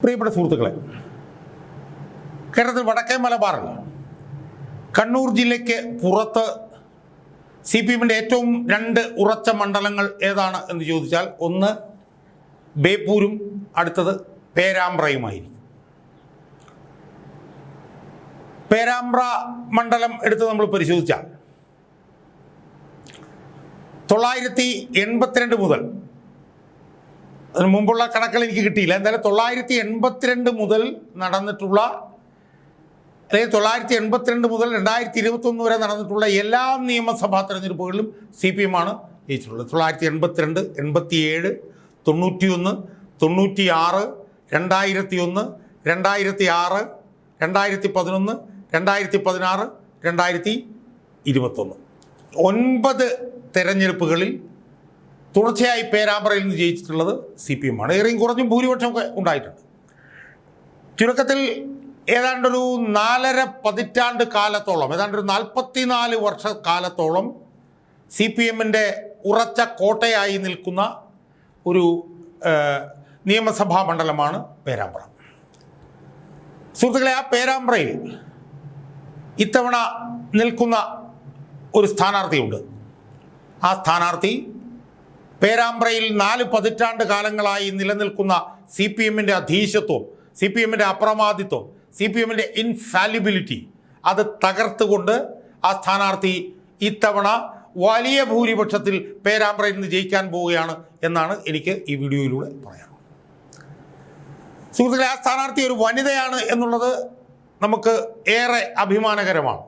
പ്രിയപ്പെട്ട സുഹൃത്തുക്കളെ, കേരളത്തിൽ വടക്കേ മലബാറിൽ കണ്ണൂർ ജില്ലയ്ക്ക് പുറത്ത് CPM-ന്റെ ഏറ്റവും രണ്ട് ഉറച്ച മണ്ഡലങ്ങൾ ഏതാണ് എന്ന് ചോദിച്ചാൽ ഒന്ന് ബേപ്പൂരും അടുത്തത് പേരാമ്പ്രയുമായിരിക്കും. പേരാമ്പ്ര മണ്ഡലം എടുത്ത് നമ്മൾ പരിശോധിച്ചാൽ 982 മുതൽ, അതിന് മുമ്പുള്ള കണക്കുകൾ എനിക്ക് കിട്ടിയില്ല, എന്തായാലും 982 മുതൽ നടന്നിട്ടുള്ള, അല്ലെങ്കിൽ 982 മുതൽ 2021 വരെ നടന്നിട്ടുള്ള എല്ലാ നിയമസഭാ തെരഞ്ഞെടുപ്പുകളിലും CPM ആണ് ജയിച്ചിട്ടുള്ളത്. 982, 87, 91, 96, 2001, 2006, 2011, 2016, 2021 9 തെരഞ്ഞെടുപ്പുകളിൽ തുടർച്ചയായി പേരാമ്പ്രയിൽ നിന്ന് ജയിച്ചിട്ടുള്ളത് CPM ആണ്. ഏറെയും കുറഞ്ഞും ഭൂരിപക്ഷമൊക്കെ ഉണ്ടായിട്ടുണ്ട്. ചുരുക്കത്തിൽ ഏതാണ്ടൊരു 4.5 പതിറ്റാണ്ട് കാലത്തോളം, ഏതാണ്ടൊരു 44 വർഷക്കാലത്തോളം CPM-ന്റെ ഉറച്ച കോട്ടയായി നിൽക്കുന്ന ഒരു നിയമസഭാ മണ്ഡലമാണ് പേരാമ്പ്ര. സുഹൃത്തുക്കളെ, ആ പേരാമ്പ്രയിൽ ഇത്തവണ നിൽക്കുന്ന ഒരു സ്ഥാനാർത്ഥിയുണ്ട്. ആ സ്ഥാനാർത്ഥി പേരാമ്പ്രയിൽ 4 പതിറ്റാണ്ട് കാലങ്ങളായി നിലനിൽക്കുന്ന CPM-ന്റെ അധീശത്വം, CPM-ന്റെ അപ്രമാദിത്വം, CPM-ന്റെ ഇൻഫാലിബിലിറ്റി അത് തകർത്തുകൊണ്ട് ആ സ്ഥാനാർത്ഥി ഇത്തവണ വലിയ ഭൂരിപക്ഷത്തിൽ പേരാമ്പ്രയിൽ നിന്ന് ജയിക്കാൻ പോവുകയാണ് എന്നാണ് എനിക്ക് ഈ വീഡിയോയിലൂടെ പറയാം. സുഹൃത്തുക്കളെ, ആ സ്ഥാനാർത്ഥി ഒരു വനിതയാണ് എന്നുള്ളത് നമുക്ക് ഏറെ അഭിമാനകരമാണ്.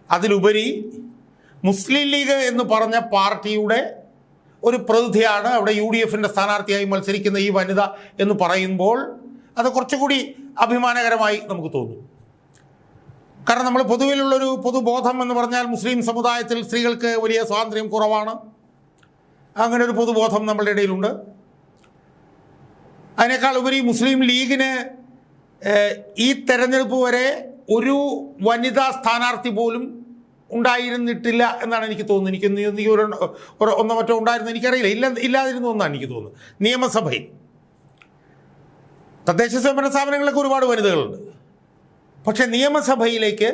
അതിലുപരി മുസ്ലിം ലീഗ് എന്ന് പറഞ്ഞ പാർട്ടിയുടെ ഒരു പ്രതിനിധിയാണ് അവിടെ UDF-ന്റെ സ്ഥാനാർത്ഥിയായി മത്സരിക്കുന്ന ഈ വനിത എന്ന് പറയുമ്പോൾ അത് കുറച്ചുകൂടി അഭിമാനകരമായി നമുക്ക് തോന്നും. കാരണം നമ്മൾ പൊതുവിലുള്ളൊരു പൊതുബോധം എന്ന് പറഞ്ഞാൽ മുസ്ലിം സമുദായത്തിൽ സ്ത്രീകൾക്ക് വലിയ സ്വാതന്ത്ര്യം കുറവാണ്. അങ്ങനെ ഒരു പൊതുബോധം നമ്മളുടെ ഇടയിലുണ്ട്. അതിനേക്കാൾ ഉപരി മുസ്ലിം ലീഗിന് ഈ തെരഞ്ഞെടുപ്പ് വരെ ഒരു വനിതാ സ്ഥാനാർത്ഥി പോലും ഉണ്ടായിരുന്നിട്ടില്ല എന്നാണ് എനിക്ക് തോന്നുന്നത്. എനിക്ക് ഒന്നോ മറ്റോ ഉണ്ടായിരുന്നു, എനിക്കറിയില്ല, ഇല്ലാതിരുന്നു എന്നാണ് എനിക്ക് തോന്നുന്നത്. നിയമസഭയിൽ തദ്ദേശ സ്വയംഭരണ സ്ഥാപനങ്ങളിലൊക്കെ ഒരുപാട് വനിതകളുണ്ട്. പക്ഷേ നിയമസഭയിലേക്ക്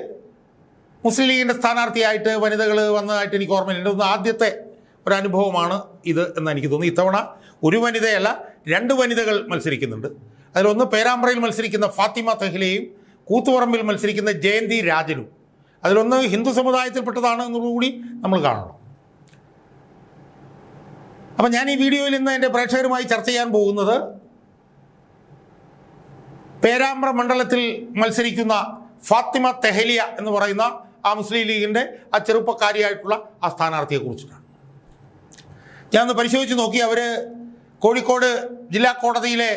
മുസ്ലിം ലീഗിൻ്റെ സ്ഥാനാർത്ഥിയായിട്ട് വനിതകൾ വന്നതായിട്ട് എനിക്ക് ഓർമ്മയില്ല. ഒന്ന് ആദ്യത്തെ ഒരു അനുഭവമാണ് ഇത് എന്ന് എനിക്ക് തോന്നുന്നു. ഇത്തവണ ഒരു വനിതയല്ല, 2 വനിതകൾ മത്സരിക്കുന്നുണ്ട്. അതിലൊന്ന് പേരാമ്പ്രയിൽ മത്സരിക്കുന്ന ഫാത്തിമ തെഹ്ലിയയും കൂത്തുപറമ്പിൽ മത്സരിക്കുന്ന ജയന്തി രാജനും. അതിലൊന്ന് ഹിന്ദു സമുദായത്തിൽപ്പെട്ടതാണ് എന്നുകൂടി നമ്മൾ കാണണം. അപ്പം ഞാൻ ഈ വീഡിയോയിൽ ഇന്ന് എൻ്റെ പ്രേക്ഷകരുമായി ചർച്ച ചെയ്യാൻ പോകുന്നത് പേരാമ്പ്ര മണ്ഡലത്തിൽ മത്സരിക്കുന്ന ഫാത്തിമ തെഹ്ലിയ എന്ന് പറയുന്ന ആ മുസ്ലിം ലീഗിൻ്റെ ആ ചെറുപ്പക്കാരിയായിട്ടുള്ള ആ സ്ഥാനാർത്ഥിയെക്കുറിച്ചിട്ടാണ്. ഞാനൊന്ന് പരിശോധിച്ച് നോക്കി. അവർ കോഴിക്കോട് ജില്ലാ കോടതിയിലെ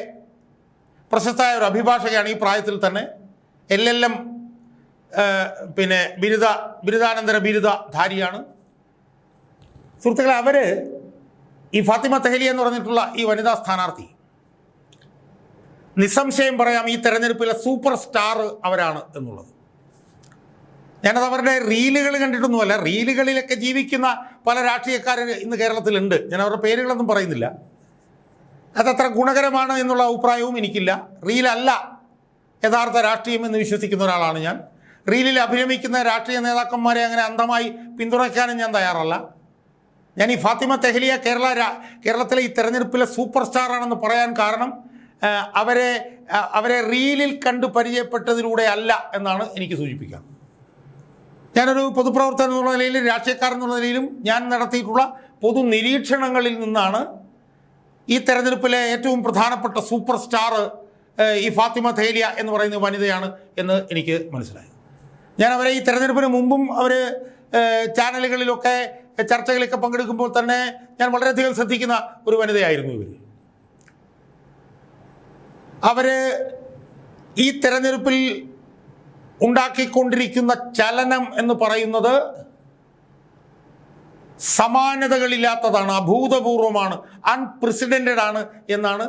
പ്രശസ്തമായ ഒരു അഭിഭാഷകയാണ്. ഈ പ്രായത്തിൽ തന്നെ LLM ബിരുദാനന്തര ബിരുദധാരിയാണ്. സുഹൃത്തുക്കളെ, അവർ ഈ ഫാത്തിമ തെഹ്ലിയ എന്ന് പറഞ്ഞിട്ടുള്ള ഈ വനിതാ സ്ഥാനാർത്ഥി നിസ്സംശയം പറയാം ഈ തെരഞ്ഞെടുപ്പിലെ സൂപ്പർ സ്റ്റാർ അവരാണ് എന്നുള്ളത്. ഞാനത് അവരുടെ റീലുകൾ കണ്ടിട്ടൊന്നുമല്ല. റീലുകളിലൊക്കെ ജീവിക്കുന്ന പല രാഷ്ട്രീയക്കാർ ഇന്ന് കേരളത്തിലുണ്ട്. ഞാൻ അവരുടെ പേരുകളൊന്നും പറയുന്നില്ല. അതത്ര ഗുണകരമാണ് എന്നുള്ള അഭിപ്രായവും എനിക്കില്ല. റീലല്ല യഥാർത്ഥ രാഷ്ട്രീയം എന്ന് വിശ്വസിക്കുന്ന ഒരാളാണ് ഞാൻ. റീലിൽ അഭിനമിക്കുന്ന രാഷ്ട്രീയ നേതാക്കന്മാരെ അങ്ങനെ അന്ധമായി പിന്തുണയ്ക്കാനും ഞാൻ തയ്യാറല്ല. ഞാൻ ഈ ഫാത്തിമ തെഹ്ലിയ കേരളത്തിലെ ഈ തെരഞ്ഞെടുപ്പിലെ സൂപ്പർ സ്റ്റാറാണെന്ന് പറയാൻ കാരണം അവരെ റീലിൽ കണ്ട് പരിചയപ്പെട്ടതിലൂടെ അല്ല എന്നാണ് എനിക്ക് സൂചിപ്പിക്കാം. ഞാനൊരു പൊതുപ്രവർത്തകൻ എന്നുള്ള നിലയിലും രാഷ്ട്രീയക്കാരൻ എന്നുള്ള നിലയിലും ഞാൻ നടത്തിയിട്ടുള്ള പൊതു നിരീക്ഷണങ്ങളിൽ നിന്നാണ് ഈ തെരഞ്ഞെടുപ്പിലെ ഏറ്റവും പ്രധാനപ്പെട്ട സൂപ്പർ സ്റ്റാർ ഈ ഫാത്തിമ തെഹ്ലിയ എന്ന് പറയുന്ന വനിതയാണ് എന്ന് എനിക്ക് മനസ്സിലായി. ഞാൻ അവരെ ഈ തെരഞ്ഞെടുപ്പിന് മുമ്പും അവർ ചാനലുകളിലൊക്കെ ചർച്ചകളിലൊക്കെ പങ്കെടുക്കുമ്പോൾ തന്നെ ഞാൻ വളരെയധികം ശ്രദ്ധിക്കുന്ന ഒരു വനിതയായിരുന്നു ഇവർ. അവർ ഈ തെരഞ്ഞെടുപ്പിൽ ഉണ്ടാക്കിക്കൊണ്ടിരിക്കുന്ന ചലനം എന്ന് പറയുന്നത് സമാനതകളില്ലാത്തതാണ്, അഭൂതപൂർവമാണ്, അൺപ്രസിഡൻറ്റഡ് ആണ് എന്നാണ്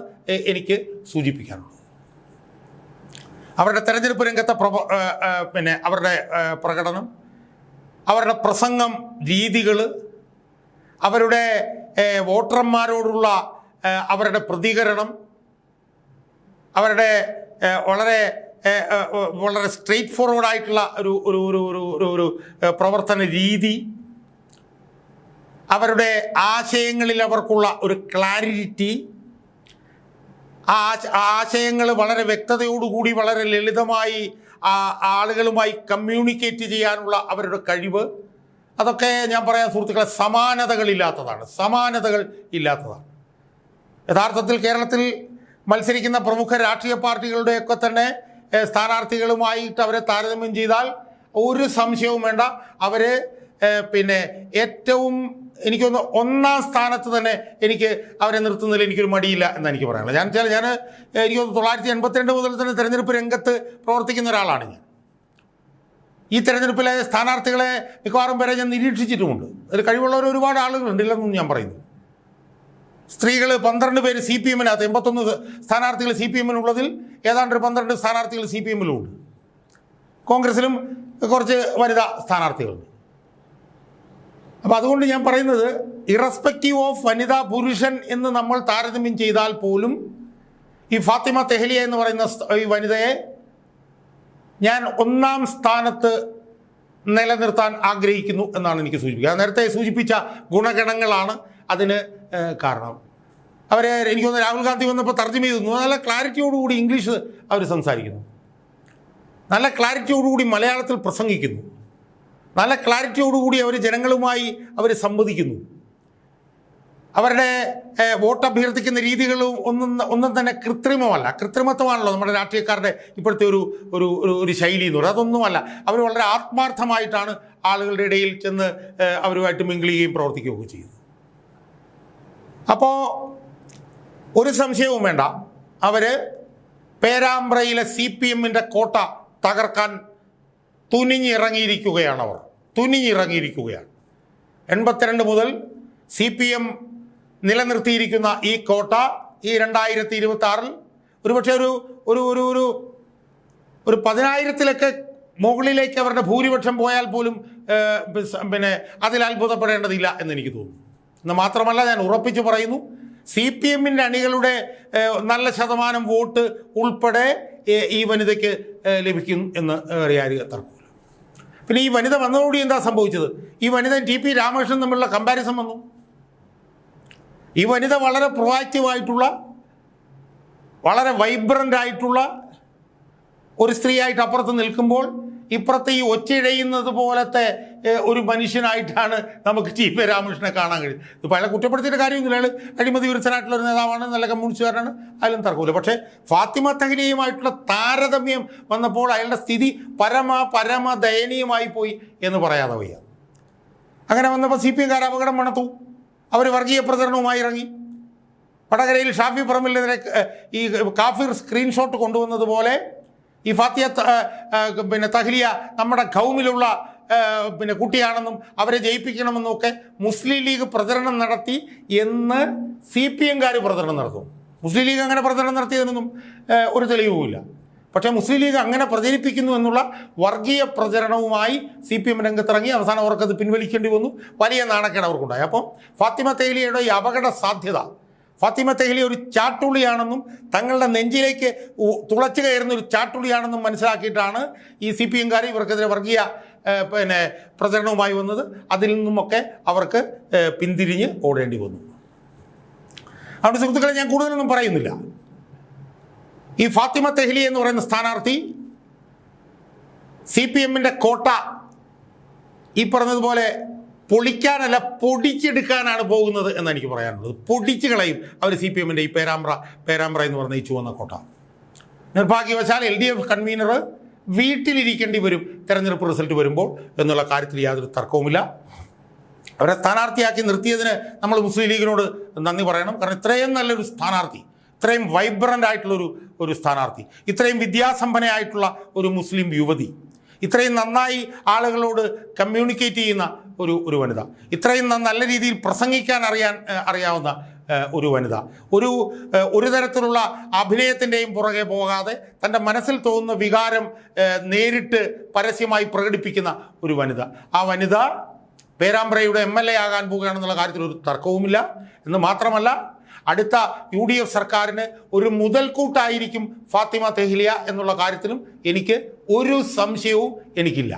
എനിക്ക് സൂചിപ്പിക്കാനുള്ളത്. അവരുടെ തെരഞ്ഞെടുപ്പ് രംഗത്തെ അവരുടെ പ്രകടനം, അവരുടെ പ്രസംഗം രീതികൾ, അവരുടെ വോട്ടർമാരോടുള്ള അവരുടെ പ്രതികരണം, അവരുടെ വളരെ വളരെ സ്ട്രെയിറ്റ് ഫോർവേഡായിട്ടുള്ള ഒരു ഒരു ഒരു ഒരു ഒരു പ്രവർത്തന രീതി, അവരുടെ ആശയങ്ങളിൽ അവർക്കുള്ള ഒരു ക്ലാരിറ്റി, ആ ആശയങ്ങൾ വളരെ വ്യക്തതയോടുകൂടി വളരെ ലളിതമായി ആളുകളുമായി കമ്മ്യൂണിക്കേറ്റ് ചെയ്യാനുള്ള അവരുടെ കഴിവ്, അതൊക്കെ ഞാൻ പറയാം സുഹൃത്തുക്കളെ, സമാനതകൾ ഇല്ലാത്തതാണ്. യഥാർത്ഥത്തിൽ കേരളത്തിൽ മത്സരിക്കുന്ന പ്രമുഖ രാഷ്ട്രീയ പാർട്ടികളുടെയൊക്കെ തന്നെ സ്ഥാനാർത്ഥികളുമായിട്ട് അവരെ താരതമ്യം ചെയ്താൽ ഒരു സംശയവും വേണ്ട, അവർ ഏറ്റവും എനിക്കൊന്ന് ഒന്നാം സ്ഥാനത്ത് തന്നെ എനിക്ക് അവരെ നിർത്തുന്നതിൽ എനിക്കൊരു മടിയില്ല എന്നാണ് എനിക്ക് പറയാനുള്ളത്. എനിക്ക് 1982 മുതൽ തന്നെ തെരഞ്ഞെടുപ്പ് രംഗത്ത് പ്രവർത്തിക്കുന്ന ഒരാളാണ് ഞാൻ. ഈ തെരഞ്ഞെടുപ്പിലെ സ്ഥാനാർത്ഥികളെ മിക്കവാറും പേരെ ഞാൻ നിരീക്ഷിച്ചിട്ടുമുണ്ട്. അതിൽ കഴിവുള്ളവർ ഒരുപാട് ആളുകളുണ്ട്, ഇല്ലെന്നും ഞാൻ പറയുന്നു. സ്ത്രീകൾ 12 പേര് CPM-നകത്ത്, 81 സ്ഥാനാർത്ഥികൾ CPM-നുള്ളതിൽ ഏതാണ്ട് 12 സ്ഥാനാർത്ഥികൾ CPM-ലുമുണ്ട്. കോൺഗ്രസിലും കുറച്ച് വനിതാ സ്ഥാനാർത്ഥികളുണ്ട്. അപ്പോൾ അതുകൊണ്ട് ഞാൻ പറയുന്നത്, ഇറസ്പെക്റ്റീവ് ഓഫ് വനിതാ പുരുഷൻ എന്ന് നമ്മൾ താരതമ്യം ചെയ്താൽ പോലും ഈ ഫാത്തിമ തെഹ്ലിയ എന്ന് പറയുന്ന ഈ വനിതയെ ഞാൻ ഒന്നാം സ്ഥാനത്ത് നിലനിർത്താൻ ആഗ്രഹിക്കുന്നു എന്നാണ് എനിക്ക് സൂചിപ്പിക്കുക. നേരത്തെ സൂചിപ്പിച്ച ഗുണഗണങ്ങളാണ് അതിന് കാരണം. എനിക്കൊന്ന് രാഹുൽ ഗാന്ധി വന്നപ്പോൾ തർജ്ജമ ചെയ്തു, നല്ല ക്ലാരിറ്റിയോടുകൂടി ഇംഗ്ലീഷ് അവർ സംസാരിക്കുന്നു, നല്ല ക്ലാരിറ്റിയോടുകൂടി മലയാളത്തിൽ പ്രസംഗിക്കുന്നു, നല്ല ക്ലാരിറ്റിയോടുകൂടി അവർ ജനങ്ങളുമായി സംവദിക്കുന്നു. അവരുടെ വോട്ട് അഭ്യർത്ഥിക്കുന്ന രീതികളും ഒന്നും തന്നെ കൃത്രിമത്വമാണല്ലോ നമ്മുടെ രാഷ്ട്രീയക്കാരുടെ ഇപ്പോഴത്തെ ഒരു ശൈലി എന്ന് പറയുന്നത്. അതൊന്നുമല്ല, അവർ വളരെ ആത്മാർത്ഥമായിട്ടാണ് ആളുകളുടെ ഇടയിൽ ചെന്ന് അവരുമായിട്ട് മിങ്കിൾ ചെയ്യുകയും പ്രവർത്തിക്കുകയൊക്കെ ചെയ്യുന്നത്. അപ്പോൾ ഒരു സംശയവും വേണ്ട, അവർ പേരാമ്പ്രയിലെ CPM-ൻ്റെ കോട്ട തകർക്കാൻ തുനിഞ്ഞിറങ്ങിയിരിക്കുകയാണ്. 82 മുതൽ CPM നിലനിർത്തിയിരിക്കുന്ന ഈ കോട്ട ഈ 2026 ഒരുപക്ഷെ ഒരു 10,000-ത്തിലൊക്കെ മുകളിലേക്ക് അവരുടെ ഭൂരിപക്ഷം പോയാൽ പോലും അതിൽ അത്ഭുതപ്പെടേണ്ടതില്ല എന്നെനിക്ക് തോന്നുന്നു. എന്ന് മാത്രമല്ല, ഞാൻ ഉറപ്പിച്ചു പറയുന്നു, CPM-ൻ്റെ അണികളുടെ നല്ല ശതമാനം വോട്ട് ഉൾപ്പെടെ ഈ വനിതയ്ക്ക് ലഭിക്കും എന്ന് യാതൊരു തർക്കമില്ല. പിന്നെ ഈ വനിത വന്നതോടുകൂടി എന്താ സംഭവിച്ചത്? ഈ വനിത TP രാമകൃഷ്ണൻ തമ്മിലുള്ള കമ്പാരിസൺ വന്നു. ഈ വനിത വളരെ പ്രൊആക്റ്റീവായിട്ടുള്ള, വളരെ വൈബ്രൻ്റ് ആയിട്ടുള്ള ഒരു സ്ത്രീയായിട്ട് അപ്പുറത്ത് നിൽക്കുമ്പോൾ, ഇപ്പുറത്ത് ഈ ഒച്ചയിഴയുന്നത് പോലത്തെ ഒരു മനുഷ്യനായിട്ടാണ് നമുക്ക് TP രാമകൃഷ്ണനെ കാണാൻ കഴിയും. ഇപ്പോൾ അയാളെ കുറ്റപ്പെടുത്തിയിട്ട് കാര്യമൊന്നുമില്ല, അയാൾ അഴിമതി വിരുദ്ധനായിട്ടുള്ള ഒരു നേതാവാണ്, നല്ല കമ്മ്യൂണിസ്റ്റുകാരനാണ്, അതിലും തർക്കമില്ല. പക്ഷേ ഫാത്തിമ തെഹ്ലിയുമായിട്ടുള്ള താരതമ്യം വന്നപ്പോൾ അയാളുടെ സ്ഥിതി പരമ ദയനീയമായി പോയി എന്ന് പറയാതെ വയ്യ. അങ്ങനെ വന്നപ്പോൾ CPM-കാർ അപകടം മണത്തു. അവർ വർഗീയ പ്രചരണവുമായി ഇറങ്ങി. വടകരയിൽ ഷാഫി പറമ്പിലിനെതിരെ ഈ കാഫിർ സ്ക്രീൻഷോട്ട് കൊണ്ടുവന്നതുപോലെ ഈ ഫാത്തിയ തെഹ്ലിയ നമ്മുടെ ഖൗമിലുള്ള കുട്ടിയാണെന്നും അവരെ ജയിപ്പിക്കണമെന്നും ഒക്കെ മുസ്ലിം ലീഗ് പ്രചരണം നടത്തി എന്ന് CPM-കാർ പ്രചരണം നടത്തും. മുസ്ലിം ലീഗ് അങ്ങനെ പ്രചരണം നടത്തിയതിനൊന്നും ഒരു തെളിവുമില്ല. പക്ഷേ മുസ്ലിം ലീഗ് അങ്ങനെ പ്രചരിപ്പിക്കുന്നു എന്നുള്ള വർഗീയ പ്രചരണവുമായി CPM രംഗത്തിറങ്ങി. അവസാനം അവർക്കത് പിൻവലിക്കേണ്ടി വന്നു. വലിയ നാണക്കേട് അവർക്കുണ്ടായി. അപ്പോൾ ഫാത്തിമ തെഹ്ലിയയുടെ ഈ അപകട സാധ്യത, ഫാത്തിമ തെഹ്ലിയ ഒരു ചാട്ടുളിയാണെന്നും തങ്ങളുടെ നെഞ്ചിലേക്ക് തുളച്ചു കയറുന്ന ഒരു ചാട്ടുളിയാണെന്നും മനസ്സിലാക്കിയിട്ടാണ് ഈ CPM-കാർ ഇവർക്കെതിരെ വർഗീയ പ്രചരണവുമായി വന്നത്. അതിൽ നിന്നുമൊക്കെ അവർക്ക് പിന്തിരിഞ്ഞ് ഓടേണ്ടി വന്നു. അതുകൊണ്ട് സുഹൃത്തുക്കളെ, ഞാൻ കൂടുതലൊന്നും പറയുന്നില്ല. ഈ ഫാത്തിമ തെഹ്ലിയ എന്ന് പറയുന്ന സ്ഥാനാർത്ഥി CPM-ൻ്റെ കോട്ട ഈ പറഞ്ഞതുപോലെ പൊളിക്കാനല്ല, പൊടിച്ചെടുക്കാനാണ് പോകുന്നത് എന്നാണ് എനിക്ക് പറയാനുള്ളത്. പൊടിച്ച് കളയും അവർ CPM-ൻ്റെ ഈ പേരാമ്പ്ര എന്ന് പറഞ്ഞ ഈ ചുവന്ന കോട്ട. നിർഭാഗ്യവശാൽ LDF കൺവീനർ വീട്ടിലിരിക്കേണ്ടി വരും തെരഞ്ഞെടുപ്പ് റിസൾട്ട് വരുമ്പോൾ എന്നുള്ള കാര്യത്തിൽ യാതൊരു തർക്കവുമില്ല. അവരെ സ്ഥാനാർത്ഥിയാക്കി നിർത്തിയതിന് നമ്മൾ മുസ്ലിം ലീഗിനോട് നന്ദി പറയണം. കാരണം ഇത്രയും നല്ലൊരു സ്ഥാനാർത്ഥി, ഇത്രയും വൈബ്രൻ്റ് ആയിട്ടുള്ളൊരു സ്ഥാനാർത്ഥി, ഇത്രയും വിദ്യാസമ്പന്നയായിട്ടുള്ള ഒരു മുസ്ലിം യുവതി, ഇത്രയും നന്നായി ആളുകളോട് കമ്മ്യൂണിക്കേറ്റ് ചെയ്യുന്ന ഒരു വനിത, ഇത്രയും നല്ല രീതിയിൽ പ്രസംഗിക്കാൻ അറിയാവുന്ന ഒരു വനിത, ഒരു തരത്തിലുള്ള അഭിനയത്തിൻ്റെയും പുറകെ പോകാതെ തൻ്റെ മനസ്സിൽ തോന്നുന്ന വികാരം നേരിട്ട് പരസ്യമായി പ്രകടിപ്പിക്കുന്ന ഒരു വനിത. ആ വനിത പേരാമ്പ്രയുടെ MLA ആകാൻ പോവുകയാണെന്നുള്ള കാര്യത്തിൽ ഒരു തർക്കവുമില്ല. എന്ന് മാത്രമല്ല, അടുത്ത UDF സർക്കാരിന് ഒരു മുതൽക്കൂട്ടായിരിക്കും ഫാത്തിമ തെഹ്ലിയ എന്നുള്ള കാര്യത്തിലും എനിക്ക് ഒരു സംശയവും എനിക്കില്ല.